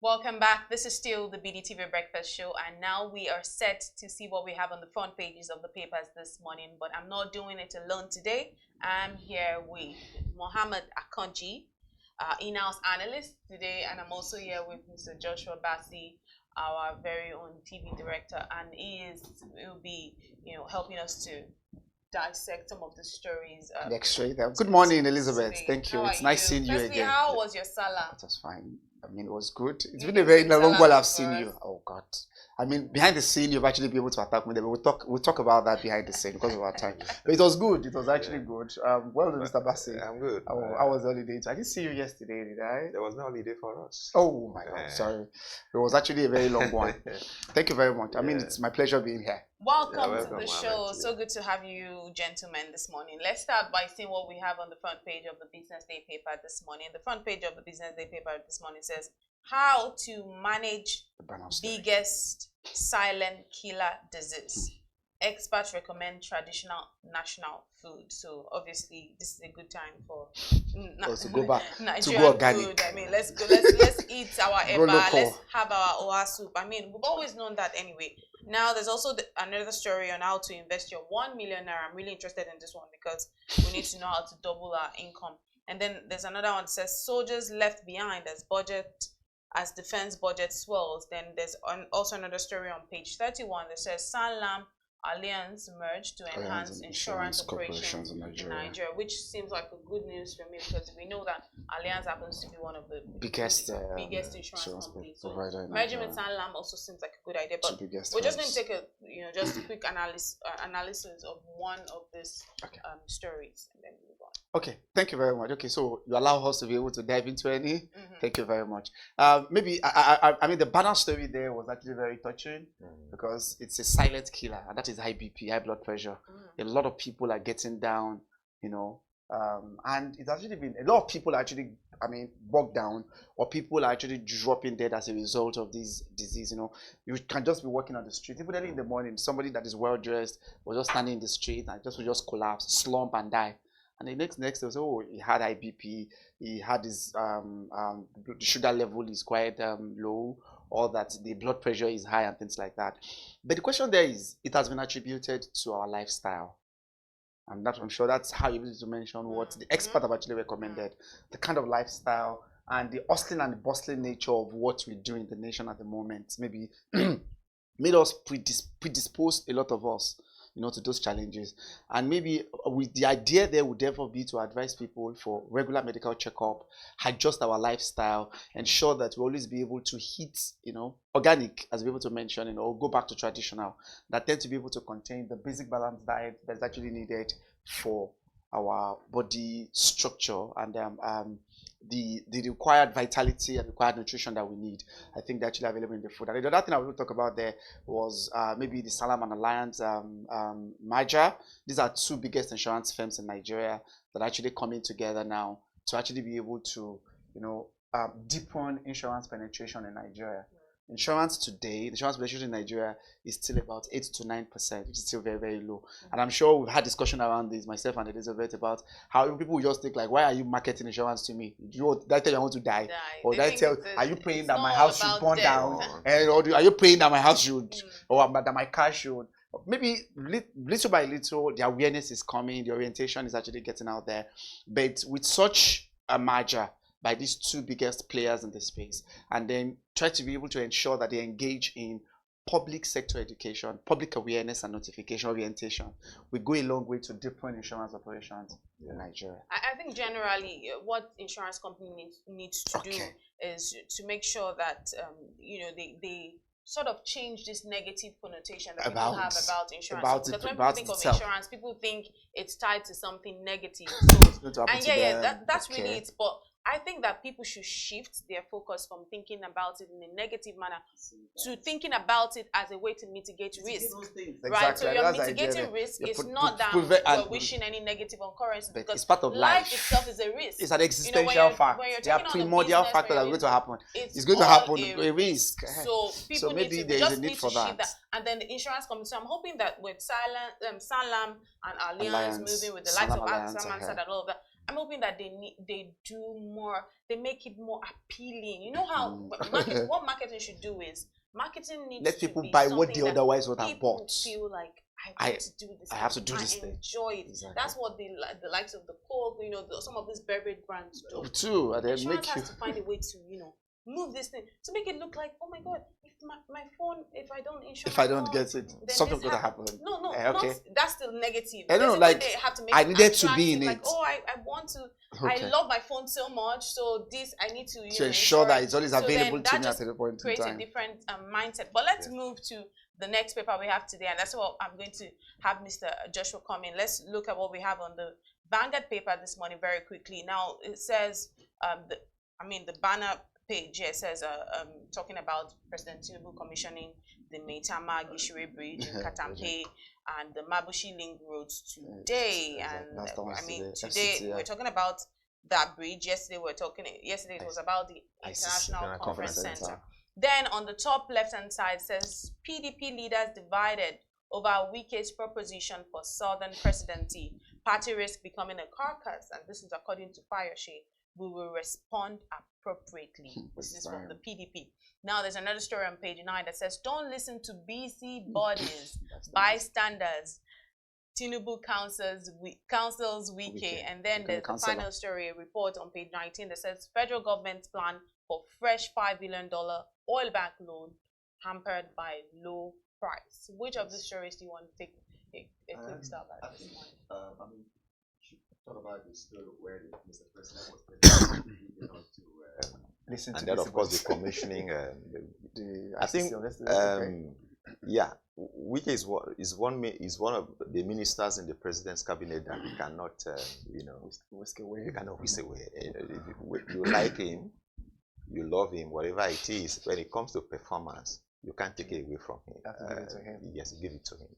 Welcome back. This is still the BDTV Breakfast Show, and now we are set to see what we have on the front pages of the papers this morning. But I'm not doing it alone today. I'm here with Mohammed Akonji, in-house analyst today, and I'm also here with Mr. Joshua Bassi, our very own TV director, and will be helping us to dissect some of the stories. Good morning, Elizabeth. Today. Thank you. It's How nice are seeing you again. How was your Salah? That was fine. I mean, it was good. It's been a very long while I've seen you. Oh God. I mean, behind the scene, you've actually been able to attack me. We'll talk about that behind the scene because of our time. But it was good. It was actually good. Well done, Mr. Bassi. I'm good. I was holiday. I didn't see you yesterday, did I? There was no holiday for us. Oh my God. Sorry. It was actually a very long one. Thank you very much. I mean, it's my pleasure being here. Welcome to the show. So good to have you gentlemen this morning. Let's start by seeing what we have on the front page of the BusinessDay paper this morning. The front page of the BusinessDay paper this morning says, how to manage biggest silent killer disease. Experts recommend traditional national food. So obviously this is a good time for to go back Nigerian to go organic. Food. I mean, let's eat our eba, let's have our oha soup. I mean, we've always known that anyway. Now there's also another story on how to invest your 1 million naira. I'm really interested in this one because we need to know how to double our income. And then there's another one that says soldiers left behind as defense budget swells. Then there's also another story on page 31 that says Sanlam Alliance merged to enhance insurance operations in Nigeria, which seems like a good news for me because we know that Alliance happens to be one of the biggest insurance companies. So merging with Sanlam also seems like a good idea. But we're just going to take a quick analysis of one of these stories and then move on. Okay, thank you very much. Okay, so you allow us to be able to dive into any. Thank you very much. Maybe I mean the banner story there was actually very touching because it's a silent killer, and that is high BP, high blood pressure. A lot of people are getting down, and it's actually been a lot of people are actually, bogged down, or people are actually dropping dead as a result of this disease. You can just be walking on the street, even early in the morning, somebody that is well dressed was just standing in the street and will just collapse, slump, and die. And the next day was, he had high BP, he had his the sugar level is quite low, or that the blood pressure is high and things like that. But the question there is, it has been attributed to our lifestyle. And I'm sure that's how you're able to mention what the expert have actually recommended, the kind of lifestyle and the hustling and the bustling nature of what we do in the nation at the moment maybe made us predisposed, a lot of us, to those challenges. And maybe with the idea there would therefore be to advise people for regular medical checkup, adjust our lifestyle, ensure that we always be able to hit, organic, as we were able to mention, or go back to traditional, that tend to be able to contain the basic balanced diet that's actually needed for our body structure and the required vitality and required nutrition that we need. I think they're actually available in the food. And the other thing I want to talk about there was maybe the Sanlam and Alliance merger. These are two biggest insurance firms in Nigeria that are actually coming together now to actually be able to, deepen insurance penetration in Nigeria. Insurance today, the insurance penetration in Nigeria is still about 8 to 9%, which is still very, very low. And I'm sure we've had discussion around this, myself and Elizabeth, about how people just think like, why are you marketing insurance to me? Did I tell you I want to die? Or did I tell, are you praying that my house should burn down? Or are you praying that my house should, or that my car should? Maybe little by little, the awareness is coming, the orientation is actually getting out there. But with such a merger by these two biggest players in the space, and then try to be able to ensure that they engage in public sector education, public awareness and notification orientation, we go a long way to deepen insurance operations in Nigeria. I think generally what insurance company needs to do is to make sure that they sort of change this negative connotation that people have about insurance. Because when people think of insurance, people think it's tied to something negative. So, that's really it. But I think that people should shift their focus from thinking about it in a negative manner to thinking about it as a way to mitigate risk. Right? So you're mitigating risk. It's not that you're wishing any negative occurrence, because it's part of life itself is a risk. It's an existential fact. There are primordial factors that are going to happen. It's going to happen, a risk. So people maybe there is a need for that. And then the insurance company. So I'm hoping that with Sanlam and Alliance moving with the likes of Sanlam and all of that, I'm hoping that they do more, they make it more appealing. You know how what marketing should do is, marketing needs let to people be buy what they that otherwise would have bought. Feel like I want to do this. I have to do this thing. thing. Enjoy it. Exactly. That's what the likes of the Coke, some of these beverage brands do too. And then insurance has to find a way to move this thing to make it look like, oh my god, if my phone, if I don't insure, if I don't get it, something's gonna happen. No, okay. That's still negative. I don't know, like they have to make I needed to be in like, it. Oh, I want to. Okay. I love my phone so much, so this I need to ensure that it's always available to me at any point in time. Create a different mindset. But let's move to the next paper we have today, and that's what I'm going to have Mr. Joshua come in. Let's look at what we have on the Vanguard paper this morning very quickly. Now it says the banner page here says talking about President Tinubu commissioning the Maitama Gishiri Bridge in Katampe and the Mabushi Link roads today. And today we're talking about that bridge. Yesterday it was about the International Conference Center. Then on the top left-hand side says PDP leaders divided over Wike's proposition for Southern presidency. Party risk becoming a carcass, and this is according to Fayoshe. We will respond appropriately. This is from the PDP. Now there's another story on page 9 that says, don't listen to BC bodies, bystanders. Tinubu counsels Wike. And then there's the final story, a report on page 19 that says federal government's plan for fresh $5 billion oil bank loan hampered by low price. Which of these stories do you want to take a quick stab at this morning? Thought about the story where Mr. President was listen to, and then of course the commissioning. I think, which is one of the ministers in the president's cabinet that we cannot, whisk away. You cannot whisk away. You like him, you love him, whatever it is. When it comes to performance, you can't take it away from him. You have to give it to him. Yes, give it to him.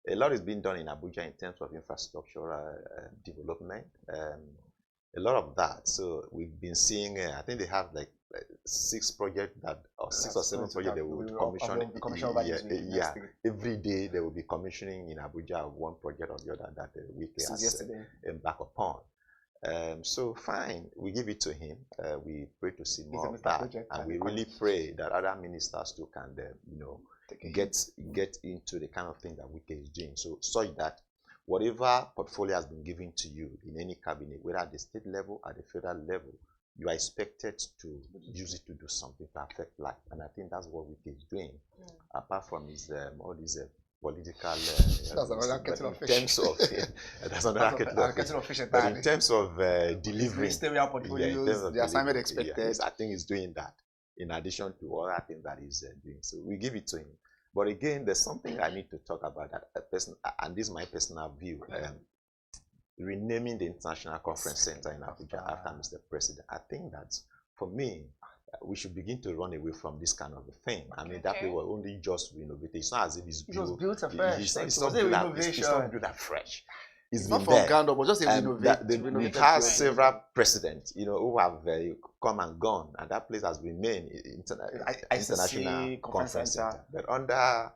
A lot is being done in Abuja in terms of infrastructural development. A lot of that. So we've been seeing, I think they have like 6 projects or 6 or 7 projects they will commission. Every day they will be commissioning in Abuja of one project or the other that the weekly has embarked upon. So fine, we give it to him. We pray to see more of that, and we really pray that other ministers too can, get into the kind of thing that Wike is doing. So such that whatever portfolio has been given to you in any cabinet, whether at the state level, at the federal level, you are expected to use it to do something to affect life. And I think that's what Wike is doing. Apart from his all these political that's another kettle of fish. That's another kettle of fish. But in terms of delivering the assignment expected, I think he's doing that in addition to other things that he's doing. So we give it to him. But again, there's something I need to talk about that and this is my personal view. Renaming the International Conference Center in Abuja after Mr. President. I think that for me, we should begin to run away from this kind of a thing. I mean, that way we're only just renovated. It's not as if it's built. It was built afresh. It's not built afresh. It's not from ground up, but just a renovation. We've had several presidents, who have come and gone, and that place has remained International Conference Center. But under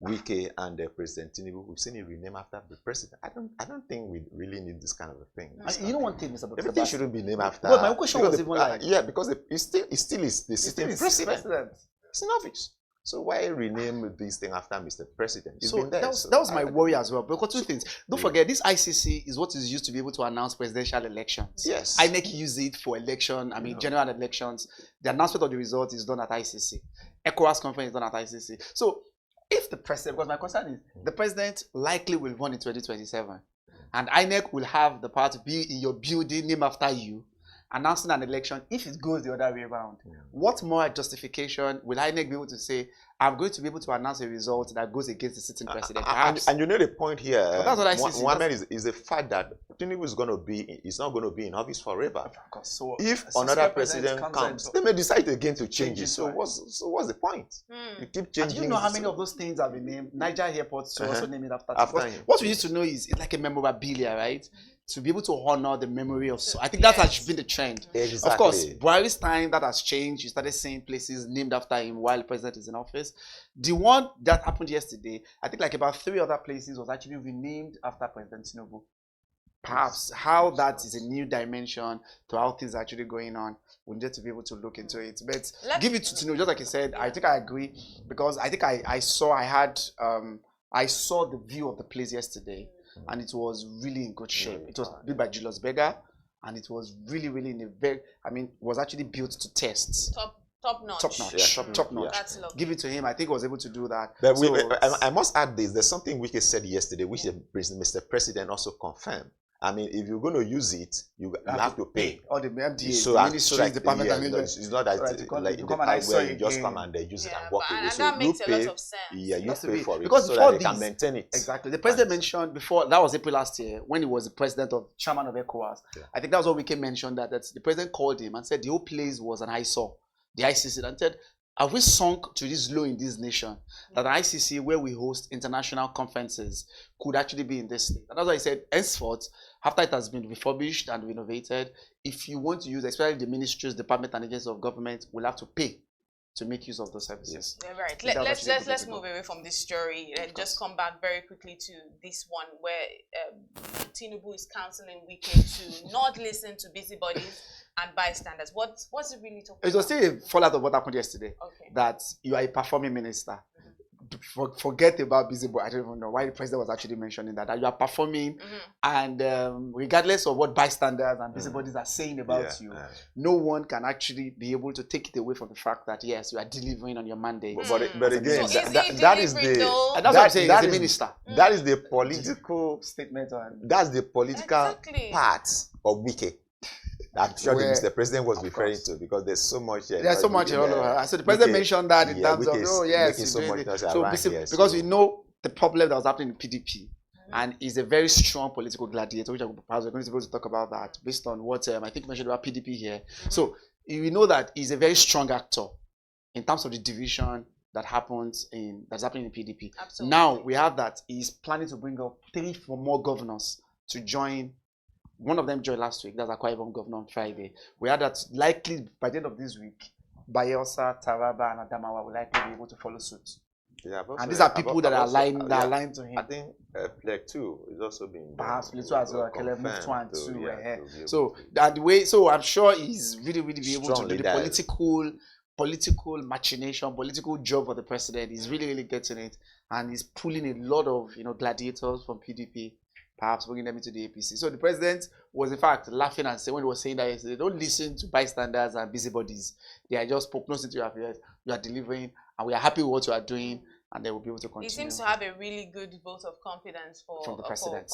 Wike and President Tinubu, we've seen it renamed after the president. I don't think we really need this kind of a thing. You know one thing, Mr. Everything shouldn't be named after. But my question was even like, because it still is the sitting president. It's in office. So why rename this thing after Mr. President? So that was my worry as well. Because 2 things. Don't forget, this ICC is what is used to be able to announce presidential elections. Yes. INEC use it for election. General elections. The announcement of the result is done at ICC. ECOWAS conference is done at ICC. So if the president, because my concern is the president likely will run in 2027, and INEC will have the power to be in your building, name after you, announcing an election if it goes the other way around. What more justification will INEC be able to say, I'm going to be able to announce a result that goes against the sitting president? And you know the point here, that's what I see. Mohammed, is the fact that Tinubu is not going to be in office forever. So if another president comes, they may decide again to change it. So what's the point? You keep changing. And do you know how many of those things have been named? Niger Airport to also name it after him. What we used to know is it's like a memorabilia, right? To be able to honor the memory of I think that has been the trend. Exactly. Of course, Buhari's time, that has changed. You started seeing places named after him while the president is in office. The one that happened yesterday, I think like about 3 other places was actually renamed after President Tinubu. perhaps how that is a new dimension to how things are actually going on. We need to be able to look into it. But give it to Tino, just like you said. I think I agree, because I think I saw the view of the place yesterday, and it was really in good shape. It was built by Julius Berger, and it was really, really in a very, was actually built to test. Top notch. Top notch. That's lovely. Give it to him. I think he was able to do that. But I must add this. There's something Wike said yesterday, which Mr. President also confirmed. I mean, if you're going to use it, you have to pay. All the MDA, so the ministries, department, it's not that like the part where you just come and they use it and walk away. So that makes a lot of sense. Yeah, you pay for it, because so that they can maintain it. Exactly. The president mentioned before, that was April last year, when he was the chairman of ECOWAS. Yeah. I think that was what Wike mentioned, that the president called him and said the whole place was an eyesore. The ICC, and said, have we sunk to this low in this nation that the ICC, where we host international conferences, could actually be in this state? And that's why I said, henceforth, after it has been refurbished and renovated, if you want to use, especially the ministries, department, and agencies of government, will have to pay to make use of the services. Yeah, right. Let's move away from this story and just come back very quickly to this one where Tinubu is counseling Wike to not listen to busybodies and bystanders. What's it really talking about? It was still a fallout of what happened yesterday. Okay. That you are a performing minister. Forget about busybody. I don't even know why the president was actually mentioning that you are performing, and regardless of what bystanders and busybodies are saying about you, no one can actually be able to take it away from the fact that yes, you are delivering on your mandate. But again, so that is the and that's what I'm saying. As a minister, that is the political statement. That's the political part of Wike. I'm sure Mr. President was referring to, because there's so much. There's so much all over. So the president mentioned that in terms of, because we know the problem that was happening in PDP, and he's a very strong political gladiator, which perhaps we're going to be able to talk about that based on what I think mentioned about PDP here. So we know that he's a very strong actor in terms of the division that's happening in PDP. Absolutely. Now we have that he's planning to bring up 3 more governors to join. One of them joined last week. That's Akwa Ibom governor on Friday. We had that likely by the end of this week, Bayelsa, Taraba, and Adamawa will likely be able to follow suit. Yeah, and these are people that are aligned to him. I think Plateau is also being perhaps Plateau as well. Moved 1 and 2. So that way, so I'm sure he's really be able to do the political machination, political job for the president. He's really getting it, and he's pulling a lot of gladiators from PDP. Perhaps bringing them into the APC. So the president was in fact laughing and saying, when he was saying that yesterday, don't listen to bystanders and busybodies. They are just poke nose into your affairs. You are delivering, and we are happy with what you are doing, and they will be able to continue. He seems to have a really good vote of confidence from the president.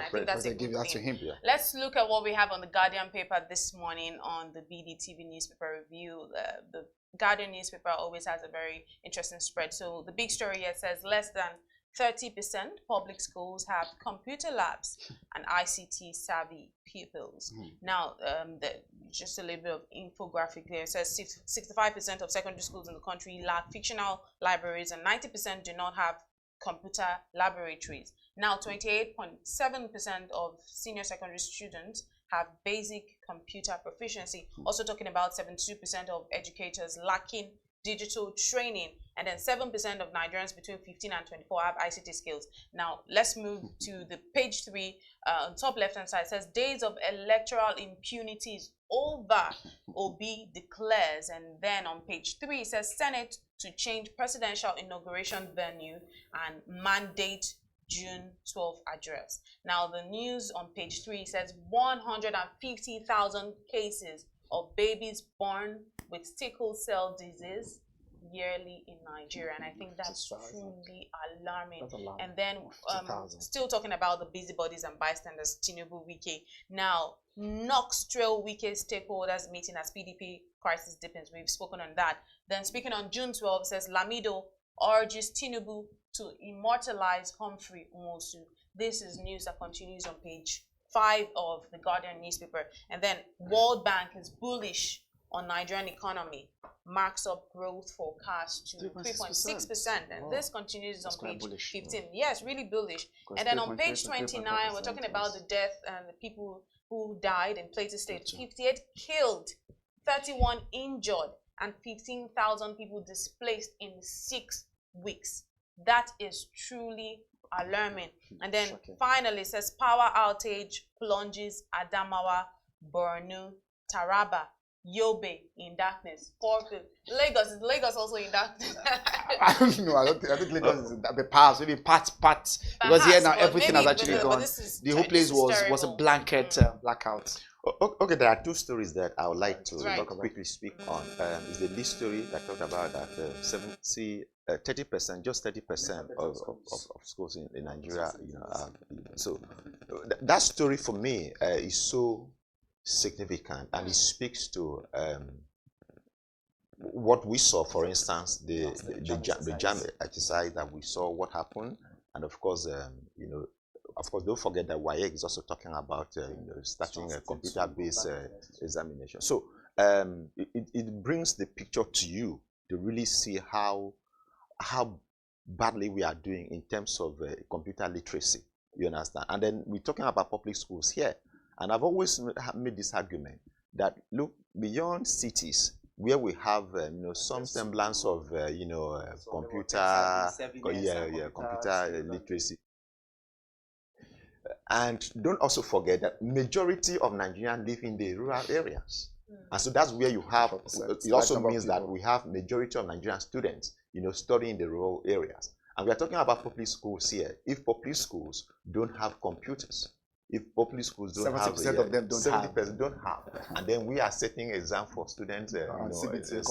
I think that's a good thing. To him. Yeah. Let's look at what we have on the Guardian paper this morning on the BDTV newspaper review. The Guardian newspaper always has a very interesting spread. So the big story here says less than 30% public schools have computer labs and ICT savvy pupils. Now, just a little bit of infographic here. It says 65% of secondary schools in the country lack fictional libraries, and 90% do not have computer laboratories. Now, 28.7% of senior secondary students have basic computer proficiency. Also talking about 72% of educators lacking digital training, and then 7% of Nigerians between 15 and 24 have ICT skills. Now, let's move to the page 3. On top left-hand side, it says, days of electoral impunity is over, Obi declares. And then on page 3, it says, Senate to change presidential inauguration venue and mandate June 12 address. Now, the news on page 3 says 150,000 cases of babies born with sickle cell disease yearly in Nigeria, and I think that's truly alarming. And then still talking about the busybodies and bystanders, Tinubu, Wike. Now, Knox trail Wike stakeholders meeting as PDP crisis deepens. We've spoken on that. Then speaking on June 12, says Lamido urges Tinubu to immortalize Humphrey Nwosu. This is news that continues on page 5 of the Guardian newspaper. And then World Bank is bullish on Nigerian economy, marks up growth forecast to 3.6%, and this continues on page 15. Yes, really bullish. And then on page 29, we're talking about the death and the people who died in Plateau State. 58 killed, 31 injured, and 15,000 people displaced in 6 weeks. That is truly alarming. And then finally it says power outage plunges Adamawa, Borno, Taraba, Yobe in darkness. Lagos also in darkness. I don't know. I think Lagos is the past, maybe part. Because here now everything has actually gone. The whole place was a blanket blackout. Okay, there are two stories that I would like to quickly speak on. Is the lead story that talked about that 30%, just 30% of schools in Nigeria, so that story for me is so significant, and it speaks to what we saw. For instance, the jam exercise that we saw, what happened, and of course, don't forget that WAEC is also talking about starting a computer-based examination. So it brings the picture to you to really see how badly we are doing in terms of computer literacy. You understand? And then we're talking about public schools here, and I've always made this argument that look beyond cities where we have some semblance of computer literacy. And don't also forget that majority of Nigerians live in the rural areas. And so that's where you have, it also means that we have majority of Nigerian students, studying in the rural areas. And we are talking about public schools here. If public schools don't have computers, if public schools don't have, 70% of them don't have, and then we are setting exam for students, CBT,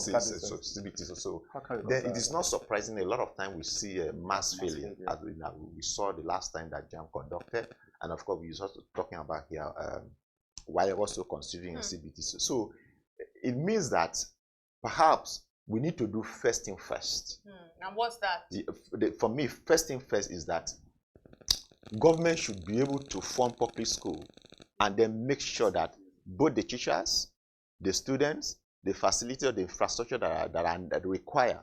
so then it is not surprising. A lot of time we see mass failure, as we saw the last time that JAM conducted, and of course we are also talking about here while also considering CBT. So it means that perhaps we need to do first thing first. And what's that? For me, first thing first is that government should be able to fund public school and then make sure that both the teachers, the students, the facility or the infrastructure that are required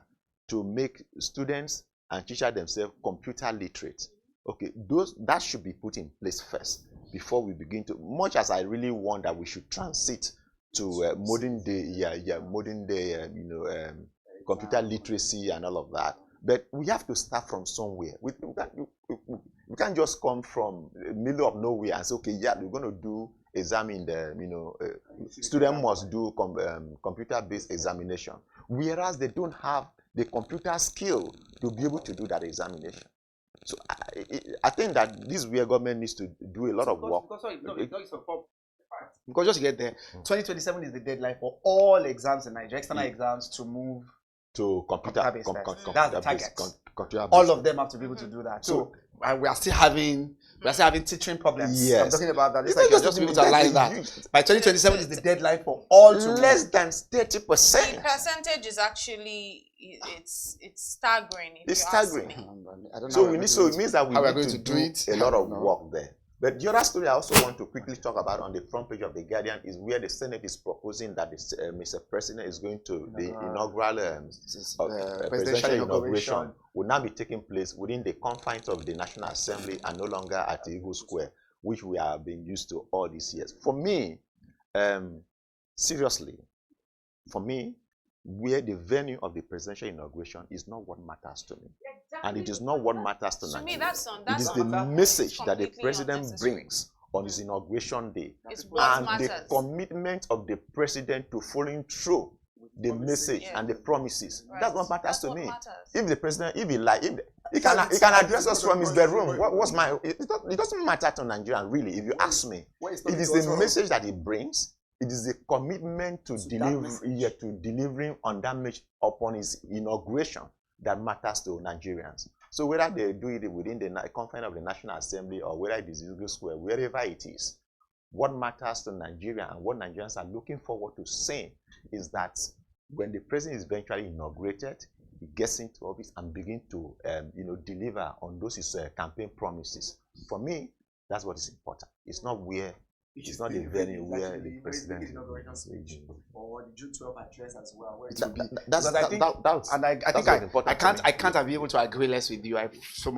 to make students and teachers themselves computer literate. Okay, that should be put in place first before we begin to. Much as I really want that we should transit to modern day, computer literacy and all of that. But we have to start from somewhere. We can't just come from the middle of nowhere and say, okay, yeah, we're going to do exam in the, student must do computer-based examination, whereas they don't have the computer skill to be able to do that examination. So I think that this is where government needs to do a lot of work. Because just to get there, 2027 is the deadline for all exams in Nigeria, external exams, to move to computer-based. That's the target. All of them have to be able to do that. So we are still having teaching problems. Yes. I'm talking about that. It's like you're just able to align that. By 2027 is the deadline for all to less than 30%. The percentage is actually it's staggering. It's staggering. So it means that we need to do a lot of work there. But the other story I also want to quickly talk about on the front page of The Guardian is where the Senate is proposing that Mr. President is going to, the inaugural presidential inauguration will now be taking place within the confines of the National Assembly and no longer at the Eagle Square, which we have been used to all these years. For me, seriously, where the venue of the presidential inauguration is not what matters to me. And it is not what matters to Nigeria. It is the message that the president brings on his inauguration day, and the commitment of the president to following through the message and the promises. That's what matters to me. If the president, if he can address us from his bedroom. It doesn't matter to Nigerians, really, if you ask me. It is the message that he brings. It is the commitment to delivering on that message upon his inauguration that matters to Nigerians. So whether they do it within the confines of the National Assembly or whether it is Eagle Square, wherever it is, what matters to Nigeria and what Nigerians are looking forward to seeing is that when the president is eventually inaugurated, he gets into office and begin to deliver on those his campaign promises. For me, that's what is important. It's not where. It's not the venue where the president is. Or the June 12 address as well. I can't be able to agree less with you. I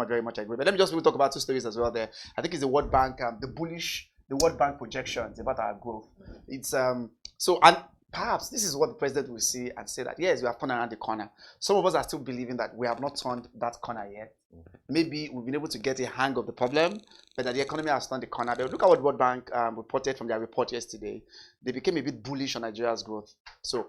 very much agree. But let me just talk about two stories as well there. I think it's the World Bank, the World Bank projections about our growth. It's and perhaps this is what the president will see and say that yes, we have turned around the corner. Some of us are still believing that we have not turned that corner yet. maybe we've been able to get a hang of the problem, but that the economy has turned the corner. But look at what World Bank reported from their report yesterday. They became a bit bullish on Nigeria's growth. So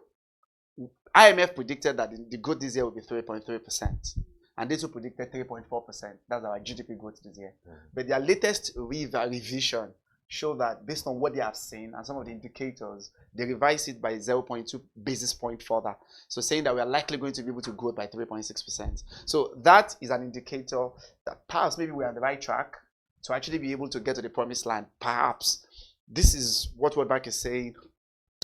IMF predicted that the growth this year will be 3.3%. And they too predicted 3.4%. That's our GDP growth this year. But their latest revision show that based on what they have seen and some of the indicators, they revised it by 0.2 basis point further. So saying that we are likely going to be able to grow by 3.6%. So that is an indicator that perhaps maybe we're on the right track to actually be able to get to the promised land. Perhaps this is what World Bank is saying.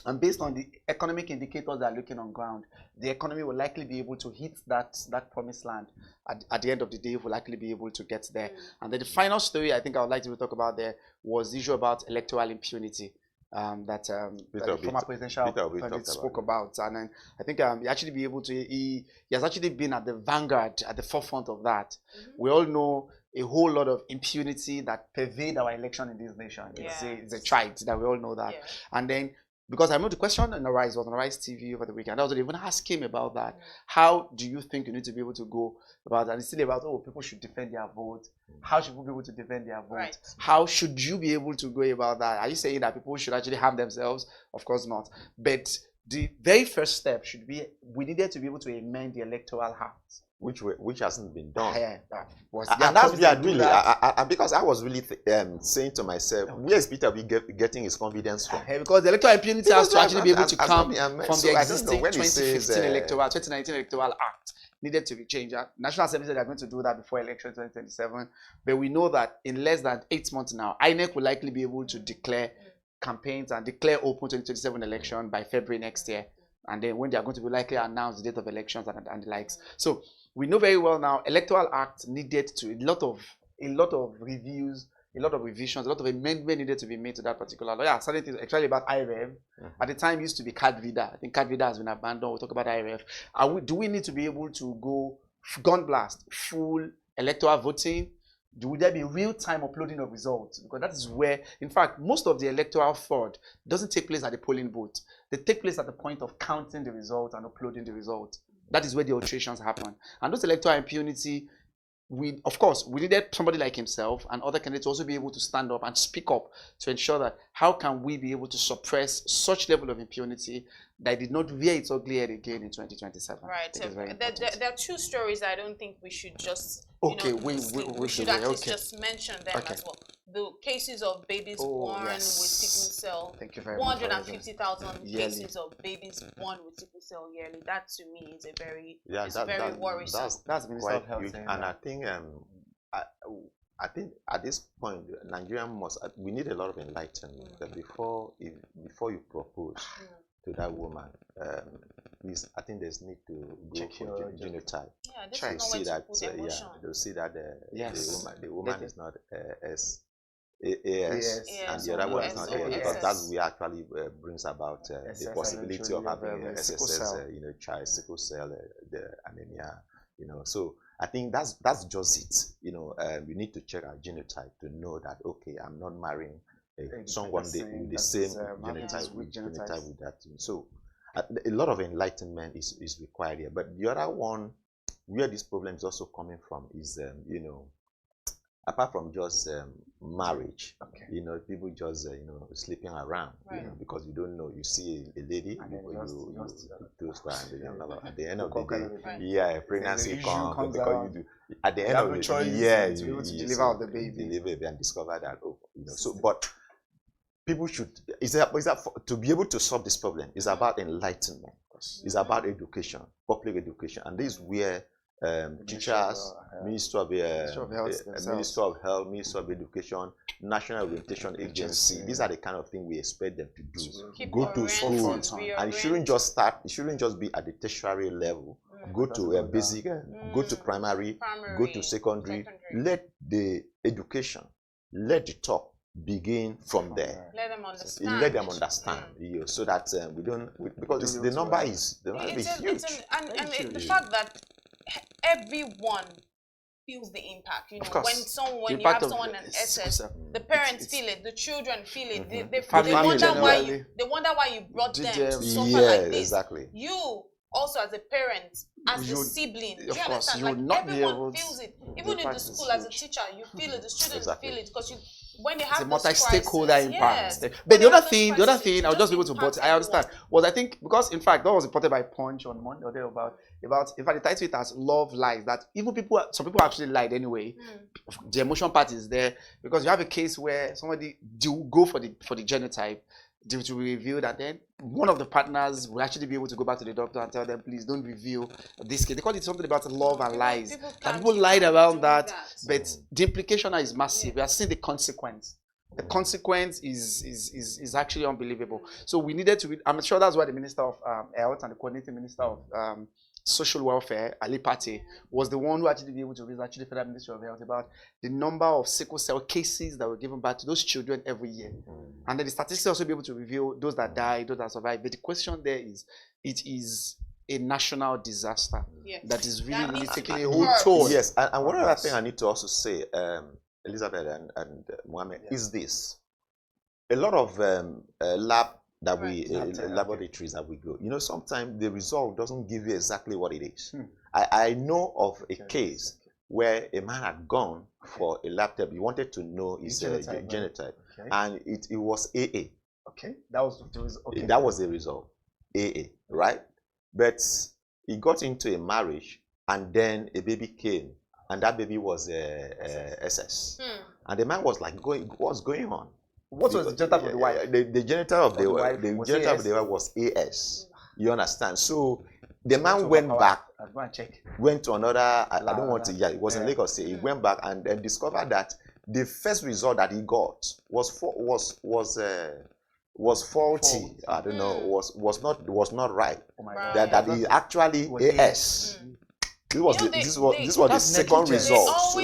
And based on the economic indicators that are looking on ground, the economy will likely be able to hit that promised land. At the end of the day, we'll likely be able to get there. And then the final story I think I would like to talk about there was the issue about electoral impunity that the former presidential candidate spoke about. And then I think he has actually been at the vanguard, at the forefront of that. We all know a whole lot of impunity that pervade our election in this nation. It's a trite that we all know that. And then because I know the question on Arise was on Arise TV over the weekend. I was even ask him about that. How do you think you need to be able to go about that? And it's still about, people should defend their vote. How should people be able to defend their vote? Right. How should you be able to go about that? Are you saying that people should actually harm themselves? Of course not. But the very first step should be, we needed to be able to amend the Electoral Act. Which hasn't been done. And that's where really, because I was really saying to myself, where is Peter getting his confidence from? Because the electoral impunity has to actually be able to come from the existing 2019 Electoral Act. Needed to be changed. National Assembly said they're going to do that before election 2027. But we know that in less than 8 months now, INEC will likely be able to declare campaigns and declare open 2027 election by February next year. And then when they are going to be likely announce the date of elections and the likes. So we know very well now, Electoral Act needed to, a lot of reviews, a lot of revisions, a lot of amendment needed to be made to that particular law. Yeah, certain things actually about IREV. At the time, it used to be CADVIDA. I think CADVIDA has been abandoned. We'll talk about IREV. Do we need to be able to go gun blast, full electoral voting? Would there be real-time uploading of results? Because that is where, in fact, most of the electoral fraud doesn't take place at the polling booth. They take place at the point of counting the results and uploading the results. That is where the alterations happen. And those electoral impunity, we needed somebody like himself and other candidates also be able to stand up and speak up to ensure that how can we be able to suppress such level of impunity that did not rear its ugly head again in 2027. Right. So there are two stories I don't think we should just we should just mention them as well. The cases of babies born with sickle cell. Thank you very much. 150,000 cases of babies born with sickle cell yearly. That to me is very worrisome. That's Minister of Health. And I think I think at this point, Nigeria we need a lot of enlightenment before you propose to that woman. Please, I think there's need to go check for genotype. Yeah, to see that they'll see that the woman is not AS, and the other one is not AS, because that's what actually brings about the possibility of having SSS, child sickle cell, the anemia, So I think that's just it. We need to check our genotype to know that I'm not marrying someone with the same genotype with that. So a lot of enlightenment is required here. But the other one, where this problem is also coming from, is apart from just marriage, people just sleeping around, because you don't know. You see a lady, you toast her, at the end of the day, pregnancy comes because you do. At the end of the day, you deliver the baby and discover that So, but people should. Is that to be able to solve this problem? It's about enlightenment. It's about education, public education, and this is where teachers, Ministry of Health, Ministry of Education, National Orientation Agency. These are the kind of things we expect them to do. Go to schools, and it shouldn't just be at the tertiary level. Go to a basic, go to primary, go to secondary. Let the education, let the talk begin from there. Let them understand. So that we don't, because the number is huge. And the fact that everyone feels the impact. When you have someone in SS, the parents feel it, the children feel it. They wonder why you brought them to suffer like this. Exactly. You also as a parent, as the sibling, do you course, understand? you will Like not be everyone able feels it. Even in the school, as a teacher, you feel it. The students feel it because when they have it's a multi-stakeholder impact. yes. But the other thing, I'll just be able to. But I understand. Was I think because in fact that was reported by Punch on Monday or there about in fact the title it as love lies, that even some people actually lied anyway. The emotion part is there because you have a case where somebody do go for the genotype. Due to reveal that, then one of the partners will actually be able to go back to the doctor and tell them, please don't reveal this case. They call it something about love and lies. People lied around that, but the implication is massive. We are seeing the consequence. The consequence is actually unbelievable. So we needed to. I'm sure that's why the Minister of Health and the Coordinating Minister of Social Welfare, Ali Pate, was the one who actually be able to raise actually Federal Ministry of Health about the number of sickle cell cases that were given back to those children every year. And then the statistics also be able to reveal those that died, those that survived. But the question there is, it is a national disaster that is really taking a whole toll. Yes, and one other thing I need to also say, Elizabeth and Mohammed, is this. A lot of lab that laboratories that we go, sometimes the result doesn't give you exactly what it is. I know of a case where a man had gone for a lab test. He wanted to know his genotype, and it was AA. Okay, that was the result. Okay. That was the result, AA, right? But he got into a marriage, and then a baby came, and that baby was SS. And the man was like, what's going on? What was the genotype of the wife? The genotype of the wife was AS. You understand? So the man went back, went to another. I don't want to. Yeah, it was in Lagos. He went back and discovered that the first result that he got was faulty. I don't know. Was not right. Oh my God. That he actually AS. This was the second result. So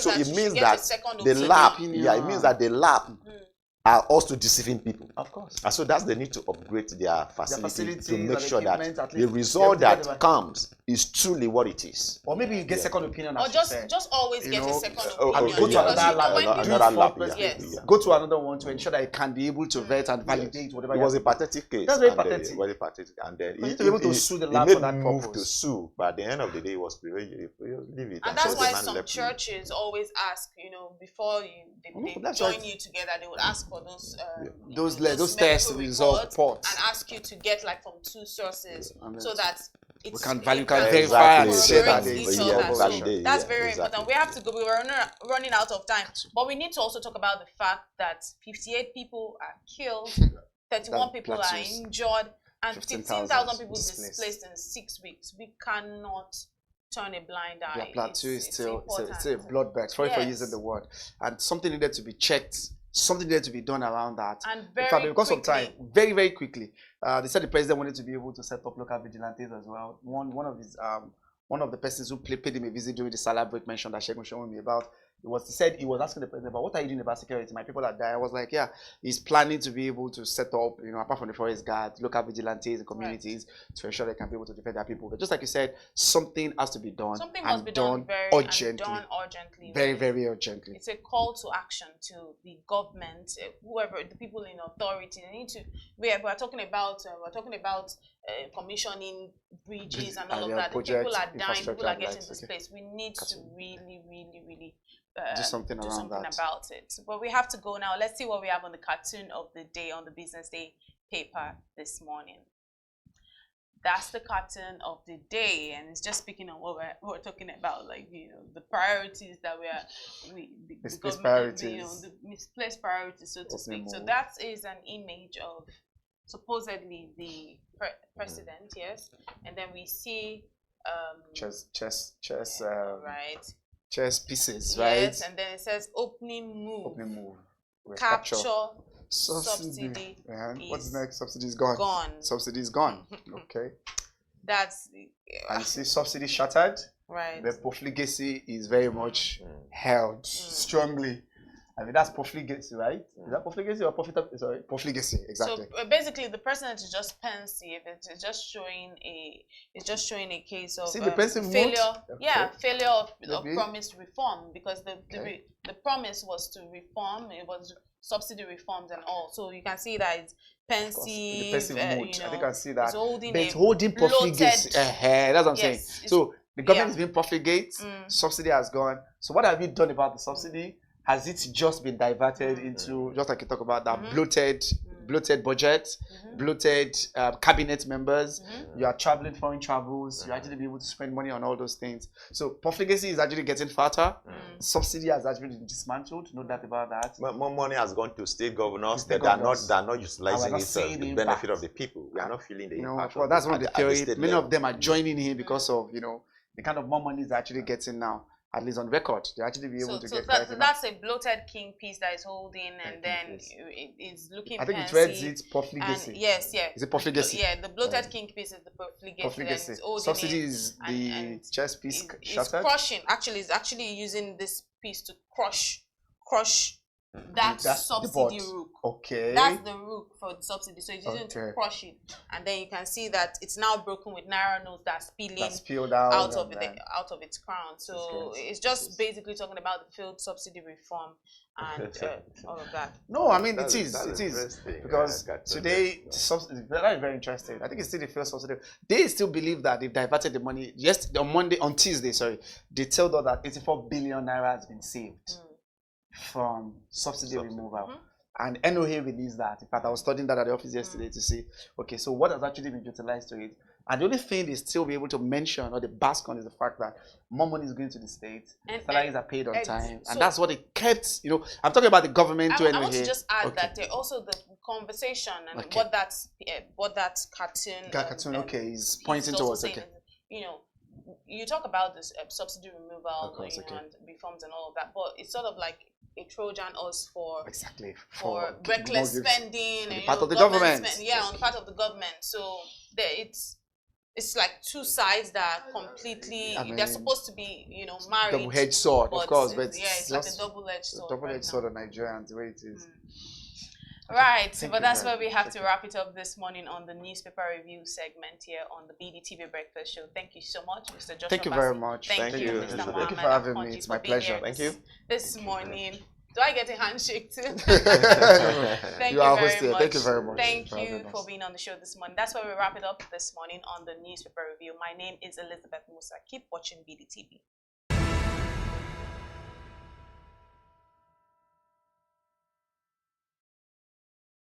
it means that the lab. Yeah, it means that the lab are also deceiving people. Of course. And so that's the need to upgrade their facility to make sure that the result that comes is truly what it is. Or maybe you get second opinion. Or just always get a second opinion. Go to another lab. Go to another one to ensure that it can be able to vet and validate whatever. It was a pathetic case. That's very pathetic. Very pathetic. And then he be able to sue the lab for that purpose. To sue, but at the end of the day, it was leave it. And that's why some churches always ask, before they join you together, they would ask for those test results and ask you to get like from 2 sources so that we can verify and say that each other. So that's very important. We have to go. We were running out of time, but we need to also talk about the fact that 58 people are killed, 31 people are injured, and 15,000 people displaced in 6 weeks. We cannot turn a blind eye. The plateau is still it's a bloodbath. Sorry for using the word. And something needed to be checked. Something needed to be done around that. And because of time, very, very quickly, they said the president wanted to be able to set up local vigilantes as well. One of the persons who paid him a visit during the Salah break mentioned that Sheikh was showing me about. He said he was asking the president about what are you doing about security? My people are dying. I was like, yeah, he's planning to be able to set up, apart from the forest guards, local vigilantes in communities to ensure they can be able to defend their people. But just like you said, something has to be done. Something must be done urgently. Very, very urgently. It's a call to action to the government, whoever, the people in authority. They need to. We're talking about commissioning bridges and all of that. People are dying. People are getting displaced. We need to really, really, really. Do something about it. But we have to go now. Let's see what we have on the cartoon of the day on the Business Day paper this morning. That's the cartoon of the day, and it's just speaking on what we're talking about, like the priorities that the misplaced priorities, the misplaced priorities, so to speak. So that is an image of supposedly the president, yes, and then we see chess right. Chess pieces, right? Yes, and then it says opening move. Capture subsidy. What's next? Subsidy is gone. Subsidy is gone. Okay. That's. And you see subsidy shattered. Right. The profligacy is very much held strongly. I mean, that's profligacy, right? Is that profligacy or profitability? Sorry, profligacy, exactly. So basically, the president is just pensive. It's just showing a case of failure. Okay. Yeah, failure of promised reform, because the promise was to reform. It was subsidy reforms and all. So you can see that pensive, pensive mood. you know, I think I see that. it's holding But it's holding profligate. That's what I'm saying. So the government is being profligate. Subsidy has gone. So what have you done about the subsidy? Has it just been diverted into, just like you talk about that bloated budget, bloated cabinet members? You are traveling foreign travels. You actually be able to spend money on all those things. So profligacy is actually getting fatter. Subsidy has actually been dismantled. No doubt about that. More money has gone to state governors that are not utilizing it for the benefit of the people. We are not feeling the impact. Well, that's one of the theory. Many of them are joining in because of the kind of more money is actually getting now. At least on record, they actually be able to get. So that's a bloated king piece that is holding, and then it's looking. I think fancy. it reads it profligacy. Yes. Is it profligacy? Yeah, the bloated king piece is the profligacy. Subsidy is the chest piece shattered. It's crushing. Actually, it's actually using this piece to crush that's subsidy rook. Okay. That's the rook for the subsidy. So it's using to crush it, and then you can see that it's now broken with naira notes that's spilled out of its crown. So it's just basically talking about the failed subsidy reform and all of that. No, I mean it is because today subsidy is very, very interesting. I think it's still the failed subsidy. They still believe that they've diverted the money. Yes, on Tuesday, they told us that 84 billion naira has been saved from subsidy removal. And NOA released that. In fact, I was studying that at the office yesterday to see, okay, so what has actually been utilized to it? And the only thing they still be able to mention or the bask on is the fact that more money is going to the state, salaries are paid on time, and that's what it kept, I'm talking about the government to NOA. I want to just add that also the conversation and what that cartoon is pointing towards. You talk about this subsidy removal and reforms and all of that, but it's sort of like a Trojan horse for reckless spending and part of the government. On the part of the government. So it's like two sides that are completely they're supposed to be married. Double-edged sword, of course, but it's like a double-edged sword. Double-edged sword on Nigerians, the way it is. Right, but that's where we have to wrap it up this morning on the newspaper review segment here on the BDTV Breakfast Show. Thank you so much, Mr. Joshua. Thank you very much. Thank you, Mr. Mohammed. Thank you for having me. It's my pleasure. Thank you. This morning. Do I get a handshake too? Thank you very much. Thank you very much. Thank you for being on the show this morning. That's where we wrap it up this morning on the newspaper review. My name is Elizabeth Musa. Keep watching BDTV.